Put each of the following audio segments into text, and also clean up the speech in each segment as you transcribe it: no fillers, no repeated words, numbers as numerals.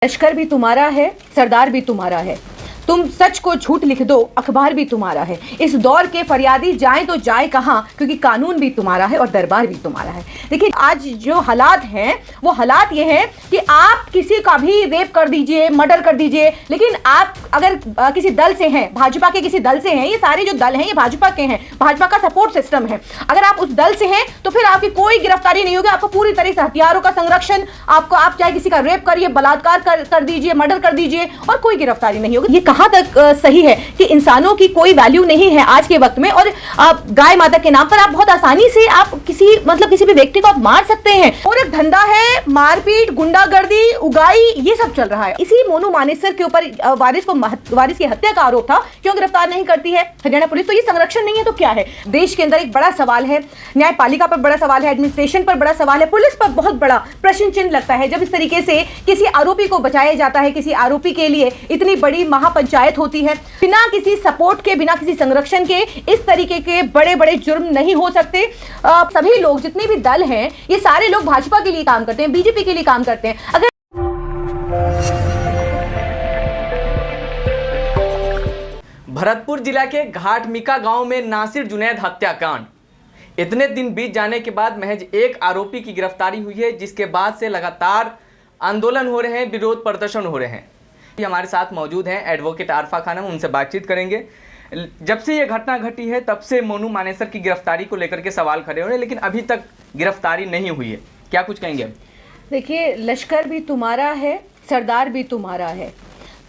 लश्कर भी तुम्हारा है, सरदार भी तुम्हारा है। तुम सच को झूठ लिख दो, अखबार भी तुम्हारा है। इस दौर के फरियादी जाएं तो जाए कहां, क्योंकि कानून भी तुम्हारा है और दरबार भी तुम्हारा है। देखिए आज जो हालात हैं वो हालात ये हैं कि आप किसी का भी रेप कर दीजिए, मर्डर कर दीजिए, लेकिन आप अगर किसी दल से हैं, भाजपा के किसी दल से हैं, ये सारे जो दल हैं ये भाजपा के हैं, भाजपा का सपोर्ट सिस्टम है। अगर आप उस दल से हैं तो फिर आपकी कोई गिरफ्तारी नहीं होगी, आपको पूरी तरह से हथियारों का संरक्षण, आपको आप चाहे किसी का रेप करिए, बलात्कार कर दीजिए, मर्डर कर दीजिए और कोई गिरफ्तारी नहीं होगी। ये कहां तक सही है कि इंसानों की कोई वैल्यू नहीं है आज के वक्त में, और गाय माता के नाम पर आप बहुत आसानी से आप किसी भी व्यक्ति को आप मार सकते हैं। और एक धंधा है मारपीट, गुंडागर्दी, उगाई, ये सब चल रहा है। इसी मोनू मानेसर के ऊपर वारिस की हत्या का आरोप था, क्यों गिरफ्तार नहीं करती है हरियाणा पुलिस? तो ये संरक्षण नहीं है तो क्या है? देश के अंदर एक बड़ा सवाल है, न्यायपालिका पर बड़ा सवाल है, एडमिनिस्ट्रेशन पर बड़ा सवाल है, पुलिस पर बहुत बड़ा प्रश्न चिन्ह लगता है जब इस तरीके से किसी आरोपी को बचाया जाता है। किसी आरोपी के लिए इतनी बड़ी महापंचायत होती है, बिना किसी सपोर्ट के, बिना किसी संरक्षण के इस तरीके के बड़े बड़े जुर्म नहीं हो सकते। सभी लोग, जितने भी दल हैं, ये सारे लोग भाजपा के लिए काम करते हैं, बीजेपी के लिए काम करते हैं। अगर भरतपुर जिला के घाटमिका गांव में नासिर जुनैद हत्याकांड, इतने दिन बीत जाने के बाद महज एक आरोपी की गिरफ्तारी हुई है, जिसके बाद से लगातार आंदोलन हो रहे हैं, विरोध प्रदर्शन हो रहे हैं। हमारे साथ मौजूद हैं एडवोकेट आरफा खानम, उनसे बातचीत करेंगे। जब से ये घटना घटी है तब से मोनू मानेसर की गिरफ्तारी को लेकर के सवाल खड़े हो रहे हैं, लेकिन अभी तक गिरफ्तारी नहीं हुई है। क्या कुछ कहेंगे? देखिए, लश्कर भी तुम्हारा है, सरदार भी तुम्हारा है।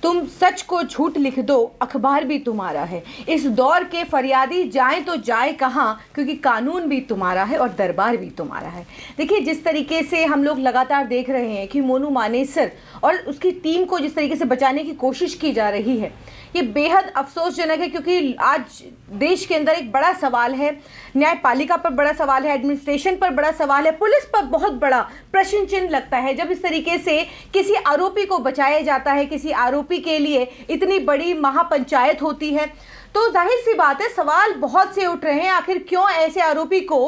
तुम सच को झूठ लिख दो, अखबार भी तुम्हारा है। इस दौर के फरियादी जाएं तो जाए कहां, क्योंकि कानून भी तुम्हारा है और दरबार भी तुम्हारा है। देखिए जिस तरीके से हम लोग लगातार देख रहे हैं कि मोनू मानेसर और उसकी टीम को जिस तरीके से बचाने की कोशिश की जा रही है, ये बेहद अफसोसजनक है, क्योंकि आज देश के अंदर एक बड़ा सवाल है, न्यायपालिका पर बड़ा सवाल है, एडमिनिस्ट्रेशन पर बड़ा सवाल है, पुलिस पर बहुत बड़ा प्रश्न चिन्ह लगता है जब इस तरीके से किसी आरोपी को बचाया जाता है, किसी आरोपी के लिए इतनी बड़ी महापंचायत होती है। तो जाहिर सी बात है, सवाल बहुत से उठ रहे हैं, आखिर क्यों ऐसे आरोपी को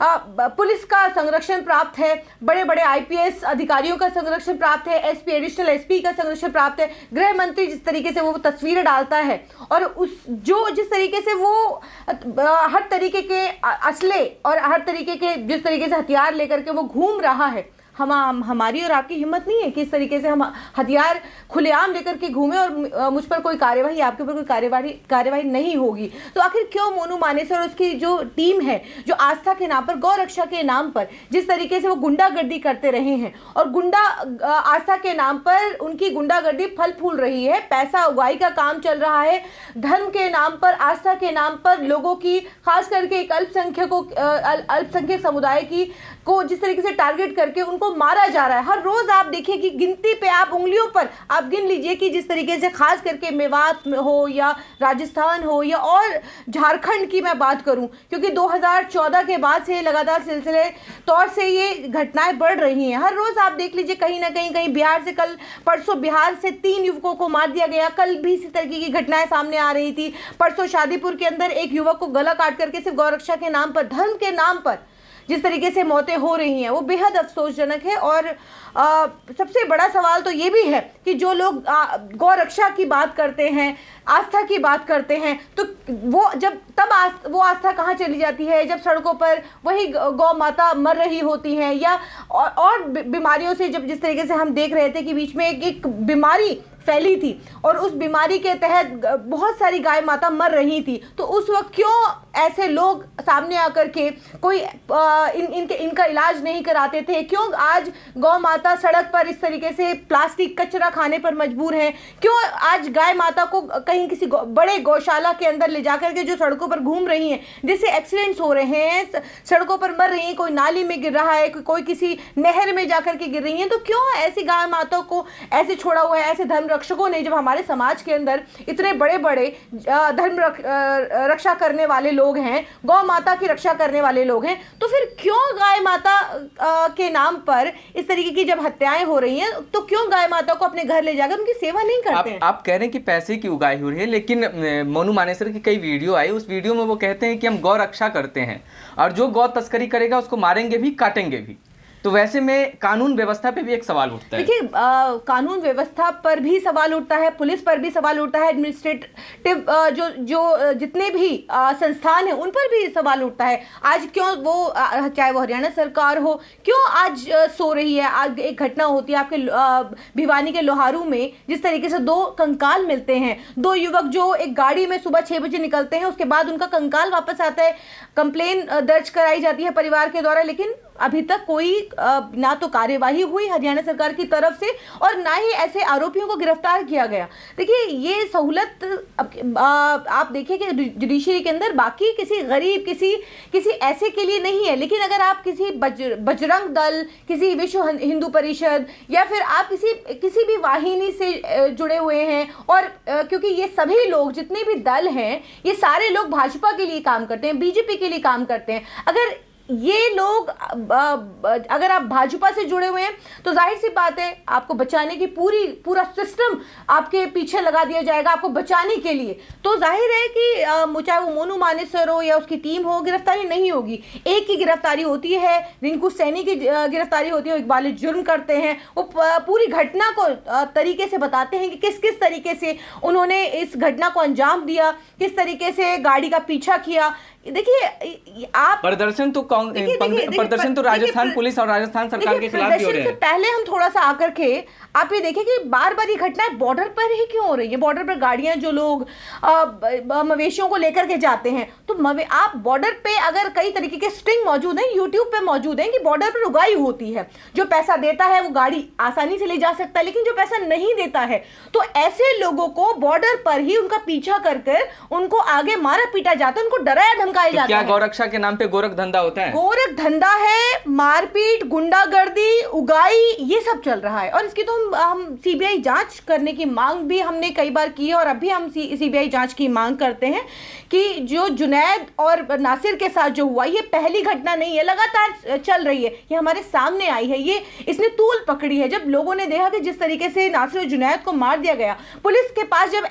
पुलिस का संरक्षण प्राप्त है, बड़े बड़े आईपीएस अधिकारियों का संरक्षण प्राप्त है, एसपी, एडिशनल एसपी का संरक्षण प्राप्त है, गृह मंत्री जिस तरीके से वो तस्वीरें डालता है और जिस तरीके से वो हर तरीके के असले और हर तरीके के जिस तरीके से हथियार लेकर के वो घूम रहा है, हमारी और आपकी हिम्मत नहीं है कि इस तरीके से हम हथियार खुलेआम लेकर के घूमें और मुझ पर कोई कार्यवाही, आपके ऊपर कोई कार्यवाही नहीं होगी। तो आखिर क्यों मोनू मानेसर और उसकी जो टीम है, जो आस्था के नाम पर, गौ रक्षा के नाम पर जिस तरीके से वो गुंडागर्दी करते रहे हैं और आस्था के नाम पर उनकी गुंडागर्दी फल फूल रही है, पैसा उगाई का काम चल रहा है, धर्म के नाम पर, आस्था के नाम पर लोगों की, खास करके एक अल्पसंख्यक समुदाय को जिस तरीके से टारगेट करके उनको मारा जा रहा है। हर रोज आप देखिए कि गिनती पे, आप उंगलियों पर आप गिन लीजिए कि जिस तरीके से खास करके मेवात हो या राजस्थान हो या और झारखंड की मैं बात करूं, क्योंकि 2014 के बाद से लगातार सिलसिले तौर से ये घटनाएं बढ़ रही हैं। हर रोज आप देख लीजिए कहीं ना कहीं बिहार से, कल परसों बिहार से 3 युवकों को मार दिया गया, कल भी इसी तरीके की घटनाएं सामने आ रही थी। परसों शादीपुर के अंदर एक युवक को गला काट करके सिर्फ गौरक्षा के नाम पर, धर्म के नाम पर जिस तरीके से मौतें हो रही हैं, वो बेहद अफसोसजनक है। और सबसे बड़ा सवाल तो ये भी है कि जो लोग गौ रक्षा की बात करते हैं, आस्था की बात करते हैं, तो वो आस्था कहाँ चली जाती है जब सड़कों पर वही गौ माता मर रही होती हैं, या और बीमारियों से, जब जिस तरीके से हम देख रहे थे कि बीच में एक बीमारी फैली थी और उस बीमारी के तहत बहुत सारी गाय माता मर रही थी। तो उस वक्त क्यों ऐसे लोग सामने आकर के कोई इनका इलाज नहीं कराते थे? क्यों आज गौ माता सड़क पर इस तरीके से प्लास्टिक कचरा खाने पर मजबूर है? क्यों आज गाय माता को कहीं किसी बड़े गौशाला के अंदर ले जाकर के जो सड़कों पर घूम रही हैं, जिससे एक्सीडेंट्स हो रहे हैं, सड़कों पर मर रही हैं, कोई नाली में गिर रहा है, कोई किसी नहर में जाकर के गिर रही है? तो क्यों ऐसी गाय माता को ऐसे छोड़ा हुआ है? ऐसे धर्म रक्षकों ने, जब हमारे समाज के अंदर इतने बड़े बड़े धर्म रक्षा करने वाले लोग हैं, गौ माता की रक्षा करने वाले लोग हैं, तो फिर क्यों गाय माता के नाम पर इस तरीके की जब हत्याएं हो रही हैं, तो क्यों गाय माता को अपने घर ले जाकर उनकी सेवा नहीं करते हैं? आप कह रहे हैं कि पैसे की उगाही हो रही है, लेकिन मोनू मानेसर की कई वीडियो आई, उस वीडियो में वो कहते हैं कि हम गौ रक्षा करते हैं और जो गौ तस्करी करेगा उसको मारेंगे भी, काटेंगे भी। तो वैसे में कानून व्यवस्था पे भी एक सवाल उठता है। देखिए, कानून व्यवस्था पर भी सवाल उठता है, पुलिस पर भी सवाल उठता है, एडमिनिस्ट्रेटिव जो जितने भी संस्थान हैं उन पर भी सवाल उठता है। आज क्यों वो चाहे वो हरियाणा सरकार हो, क्यों आज सो रही है। आज एक घटना होती है आपके भिवानी के लोहारू में, जिस तरीके से 2 कंकाल मिलते हैं। 2 युवक जो एक गाड़ी में सुबह 6 बजे निकलते हैं, उसके बाद उनका कंकाल वापस आता है, कंप्लेन दर्ज कराई जाती है परिवार के द्वारा, लेकिन अभी तक कोई ना तो कार्यवाही हुई हरियाणा सरकार की तरफ से और ना ही ऐसे आरोपियों को गिरफ्तार किया गया। देखिए, ये सहूलत आप देखिए कि जुडिशरी के अंदर बाकी किसी गरीब किसी ऐसे के लिए नहीं है, लेकिन अगर आप किसी बजरंग दल, किसी विश्व हिंदू परिषद या फिर आप किसी भी वाहिनी से जुड़े हुए हैं, और क्योंकि ये सभी लोग जितने भी दल हैं ये सारे लोग भाजपा के लिए काम करते हैं, बीजेपी के लिए काम करते हैं। अगर ये लोग अगर आप भाजपा से जुड़े हुए हैं तो जाहिर सी बात है आपको बचाने की पूरा सिस्टम आपके पीछे लगा दिया जाएगा आपको बचाने के लिए। तो जाहिर है कि चाहे वो मोनू मानेसर हो या उसकी टीम हो, गिरफ्तारी नहीं होगी। एक की गिरफ्तारी होती है, रिंकू सैनी की गिरफ्तारी होती है, वो इकबाल जुर्म करते हैं, वो पूरी घटना को तरीके से बताते हैं कि किस किस तरीके से उन्होंने इस घटना को अंजाम दिया, किस तरीके से गाड़ी का पीछा किया। देखिए, आप प्रदर्शन तो राजस्थान पुलिस और राजस्थान सरकार के खिलाफ भी हो रहे हैं। पहले हम थोड़ा सा आकर के आप ये देखिए कि बार बार ये घटनाएं बॉर्डर पर ही क्यों हो रही है। बॉर्डर पर गाड़ियां जो लोग मवेशियों को लेकर के जाते हैं, तो आप बॉर्डर पे अगर कई तरीके के स्टिंग मौजूद हैं, यूट्यूब पे मौजूद हैं कि बॉर्डर पर उगाई होती है। जो पैसा देता है वो गाड़ी आसानी से ले जा सकता है, लेकिन जो पैसा नहीं देता है तो ऐसे लोगों को बॉर्डर पर ही उनका पीछा कर उनको आगे मारा पीटा जाता है, उनको डराया धमकाया जाता है। क्या गौरक्षा के नाम पे गोरख धंधा होता है? गोरख धंधा है, मारपीट, गुंडागर्दी, उगाई, ये सब चल रहा है। और इसकी तो हम सीबीआई जांच करने की मांग भी हमने कई बार की है और अभी हम सीबीआई जांच की मांग करते हैं कि जो जुनैद और नासिर के साथ जो हुआ ये पहली घटना नहीं है, लगातार चल रही है, ये हमारे सामने आई है, ये इसने तूल पकड़ी है। जब लोगों ने देखा कि जिस तरीके से नासिर और जुनैद को मार दिया गया, पुलिस के पास जब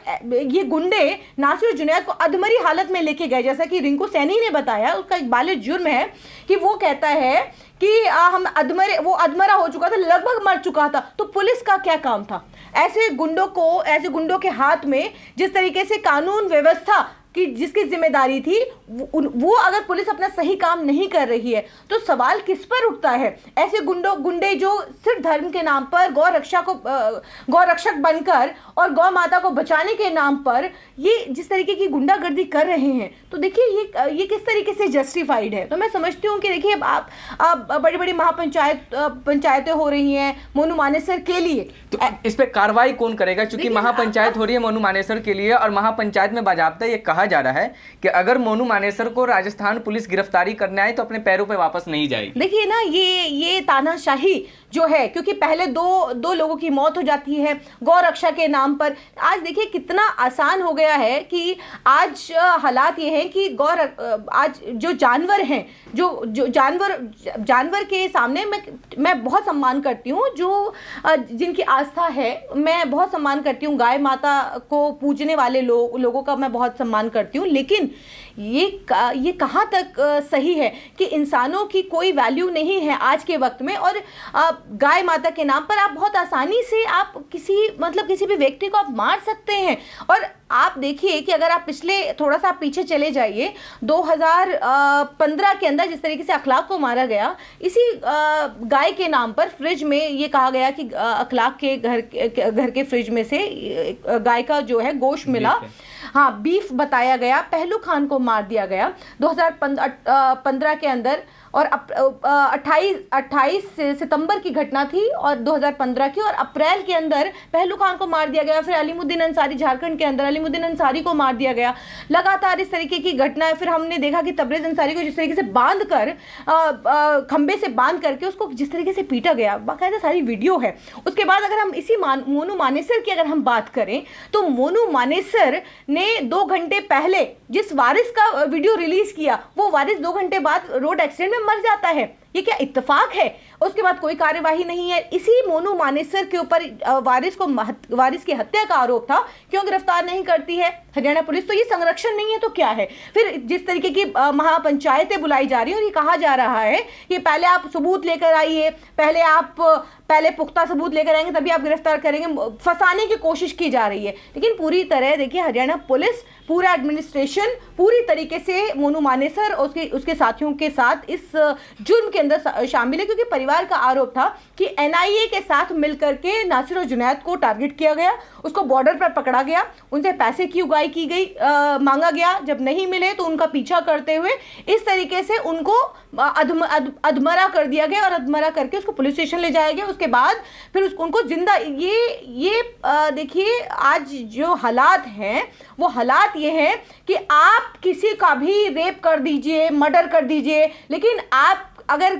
ये गुंडे नासिर और जुनैद को अधमरी हालत में लेके गए, जैसा कि रिंकू सैनी ने बताया, उसका इकबाल जुर्म है कि वो कहता है कि वो अधमरा हो चुका था, लगभग मर चुका था, तो पुलिस का क्या काम था। ऐसे गुंडों के हाथ में जिस तरीके से कानून व्यवस्था कि जिसकी जिम्मेदारी थी वो अगर पुलिस अपना सही काम नहीं कर रही है तो सवाल किस पर उठता है। ऐसे गुंडे जो सिर्फ धर्म के नाम पर गौरक्षक बनकर और गौ माता को बचाने के नाम पर ये जिस तरीके की गुंडागर्दी कर रहे हैं, तो देखिए ये किस तरीके से जस्टिफाइड है। तो मैं समझती हूँ कि देखिए आप बड़ी बड़ी पंचायतें हो रही हैं मोनू मानेसर के लिए, तो इस पे कार्रवाई कौन करेगा? क्योंकि महापंचायत हो रही है मोनू मानेसर के लिए और महापंचायत में बाजाबता ये कहा जा रहा है कि अगर मोनू मानेसर को राजस्थान पुलिस गिरफ्तारी करने आए तो अपने पैरों पे वापस नहीं जाएगी। देखिए ना, ये तानाशाही जो है, क्योंकि पहले दो लोगों की मौत हो जाती है गौरक्षा के नाम पर। आज देखिए कितना आसान हो गया है कि आज हालात ये हैं कि आज जो जानवर हैं, जो जानवर के सामने मैं बहुत सम्मान करती हूँ, जो जिनकी आस्था है मैं बहुत सम्मान करती हूँ, गाय माता को पूजने वाले लोगों का मैं बहुत सम्मान करती हूँ, लेकिन ये कहाँ तक सही है कि इंसानों की कोई वैल्यू नहीं है आज के वक्त में, और गाय माता के नाम पर आप बहुत आसानी से आप किसी भी व्यक्ति को आप मार सकते हैं। और आप देखिए कि अगर आप थोड़ा सा पीछे चले जाइए, 2015 के अंदर जिस तरीके से अखलाक को मारा गया, इसी गाय के नाम पर फ्रिज में ये कहा गया कि अखलाक के घर के फ्रिज में से गाय का जो है गोश्त मिला, हाँ बीफ बताया गया, पहलू खान को मार दिया गया 2015 के अंदर। और 28 सितंबर की घटना थी और 2015 की, और अप्रैल के अंदर पहलू खान को मार दिया गया। फिर अलीमुद्दीन अंसारी झारखंड के अंदर अलीमुद्दीन अंसारी को मार दिया गया। लगातार इस तरीके की घटनाएं। फिर हमने देखा कि तबरेज अंसारी को जिस तरीके से बांध कर खंबे से बांध करके उसको जिस तरीके से पीटा गया, बाकायदा सारी वीडियो है। उसके बाद अगर हम इसी मोनू मानेसर की अगर हम बात करें तो मोनू मानेसर ने 2 घंटे पहले जिस वारिस का वीडियो रिलीज किया, वो वारिस 2 घंटे बाद रोड एक्सीडेंट में मर जाता है। ये क्या इत्तेफाक है? उसके बाद कोई कार्यवाही नहीं है। इसी मोनू मानेसर के ऊपर वारिस की हत्या का आरोप था, क्यों गिरफ्तार नहीं करती है हरियाणा पुलिस? तो ये संरक्षण नहीं है तो क्या है? फिर जिस तरीके की महापंचायतें बुलाई जा रही है और ये कहा जा रहा है कि पहले आप सबूत लेकर आइए, पहले पुख्ता सबूत लेकर आएंगे तभी आप गिरफ्तार करेंगे, फंसाने की कोशिश की जा रही है। लेकिन पूरी तरह देखिए हरियाणा पुलिस, पूरा एडमिनिस्ट्रेशन पूरी तरीके से मोनू मानेसर और उसके साथियों के साथ इस जुर्म के अंदर शामिल है, क्योंकि परिवार का आरोप था कि एनआईए के साथ मिलकर के नासिर और जुनैद को टारगेट किया गया, उसको बॉर्डर पर पकड़ा गया, उनसे पैसे की उगाही की गई, मांगा गया, जब नहीं मिले तो उनका पीछा करते हुए इस तरीके से उनको अधमरा कर दिया गया और अधमरा करके उसको पुलिस स्टेशन ले जाया गया। उसके बाद फिर उनको जिंदा ये देखिए आज जो हालात हैं वो हालात ये हैं कि आप किसी का भी रेप कर दीजिए, मर्डर कर दीजिए, लेकिन आप अगर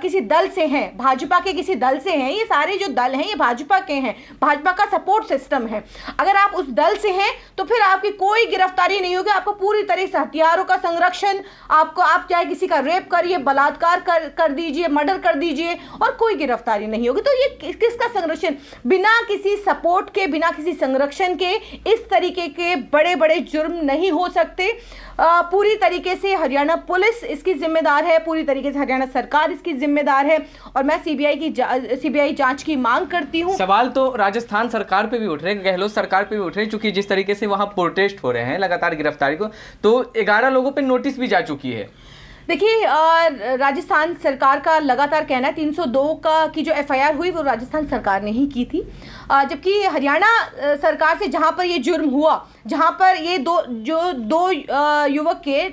किसी दल से हैं, भाजपा के किसी दल से हैं, ये सारे जो दल हैं ये भाजपा के हैं, भाजपा का सपोर्ट सिस्टम है, अगर आप उस दल से हैं तो फिर आपकी कोई गिरफ्तारी नहीं होगी, आपको पूरी तरह से हथियारों का संरक्षण, आप चाहे किसी का रेप करिए, बलात्कार कर दीजिए, मर्डर कर दीजिए और कोई गिरफ्तारी नहीं होगी। तो ये किसका संरक्षण? बिना किसी सपोर्ट के, बिना किसी संरक्षण के इस तरीके के बड़े बड़े जुर्म नहीं हो सकते। पूरी तरीके से हरियाणा पुलिस इसकी जिम्मेदार है, पूरी तरीके से हरियाणा सरकार इसकी जिम्मेदार है और मैं सीबीआई जांच की मांग करती हूं। सवाल तो राजस्थान सरकार पे भी उठ रहे हैं, गहलोत सरकार पे भी उठ रहे हैं, क्योंकि जिस तरीके से वहां प्रोटेस्ट हो रहे हैं लगातार गिरफ्तारी को, तो 11 लोगों पे नोटिस भी जा चुकी है। देखिए राजस्थान सरकार का लगातार कहना है 302 की जो एफआईआर हुई वो राजस्थान सरकार ने ही की थी, जबकि हरियाणा सरकार से जहां पर ये जुर्म हुआ, जहां पर ये दो युवक के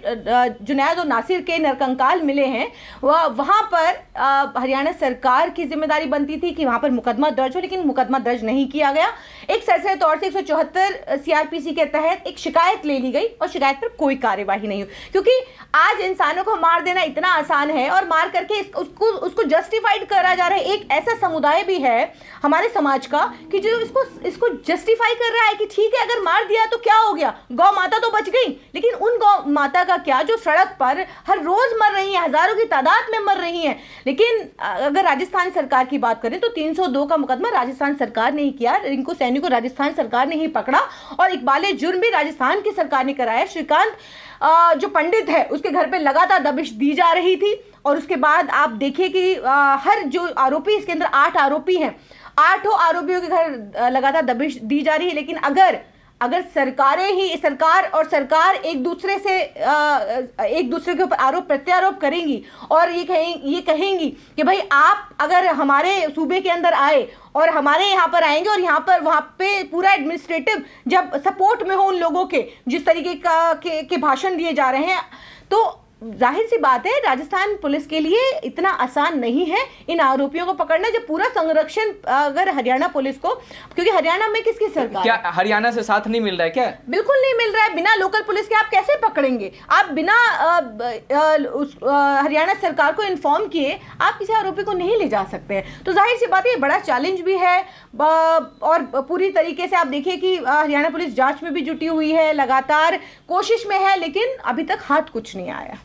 जुनैद और नासिर के नरकंकाल मिले हैं, वहां पर हरियाणा सरकार की जिम्मेदारी बनती थी कि वहां पर मुकदमा दर्ज हो, लेकिन मुकदमा दर्ज नहीं किया गया। एक सरसरी तौर से 174 सीआरपीसी के तहत एक शिकायत ले ली गई और शिकायत पर कोई कार्यवाही नहीं हुई, क्योंकि आज इंसानों को मार देना इतना आसान है और मार करके उसको जस्टिफाइड करा जा रहा है। एक ऐसा समुदाय भी है हमारे समाज का कि जो इसको जस्टिफाई कर रहा है कि ठीक है अगर मार दिया तो क्या हो गया, गौ माता तो बच गई, लेकिन उन गौ माता का क्या जो सड़क पर हर रोज मर रही है, हजारों की तादाद में मर रही हैं। लेकिन अगर राजस्थान सरकार की बात करें तो 302 का मुकदमा राजस्थान सरकार ने ही किया, रिंकू सैनी को राजस्थान सरकार ने ही पकड़ा और इकबाल जुर्म भी राजस्थान की सरकार ने कराया। श्रीकांत जो पंडित है उसके घर पे लगातार दबिश दी जा रही थी और उसके बाद आप देखिए कि हर जो आरोपी, इसके अंदर 8 आरोपी हैं, 8 आरोपियों के घर लगातार दबिश दी जा रही है। लेकिन अगर सरकार एक दूसरे के ऊपर आरोप प्रत्यारोप करेंगी और ये कहेंगी कि भाई आप अगर हमारे सूबे के अंदर आए और हमारे यहाँ पर आएंगे और वहाँ पे पूरा एडमिनिस्ट्रेटिव जब सपोर्ट में हो उन लोगों के जिस तरीके के भाषण दिए जा रहे हैं, तो जाहिर सी बात है राजस्थान पुलिस के लिए इतना आसान नहीं है इन आरोपियों को पकड़ना, जब पूरा संरक्षण अगर हरियाणा पुलिस को, क्योंकि हरियाणा में किसकी सरकार, क्या हरियाणा से साथ नहीं मिल रहा है? क्या बिल्कुल नहीं मिल रहा है। बिना लोकल पुलिस के आप कैसे पकड़ेंगे? आप बिना हरियाणा सरकार को इन्फॉर्म किए आप किसी आरोपी को नहीं ले जा सकते हैं। तो जाहिर सी बात है ये बड़ा चैलेंज भी है और पूरी तरीके से आप देखिए कि हरियाणा पुलिस जांच में भी जुटी हुई है, लगातार कोशिश में है, लेकिन अभी तक हाथ कुछ नहीं आया।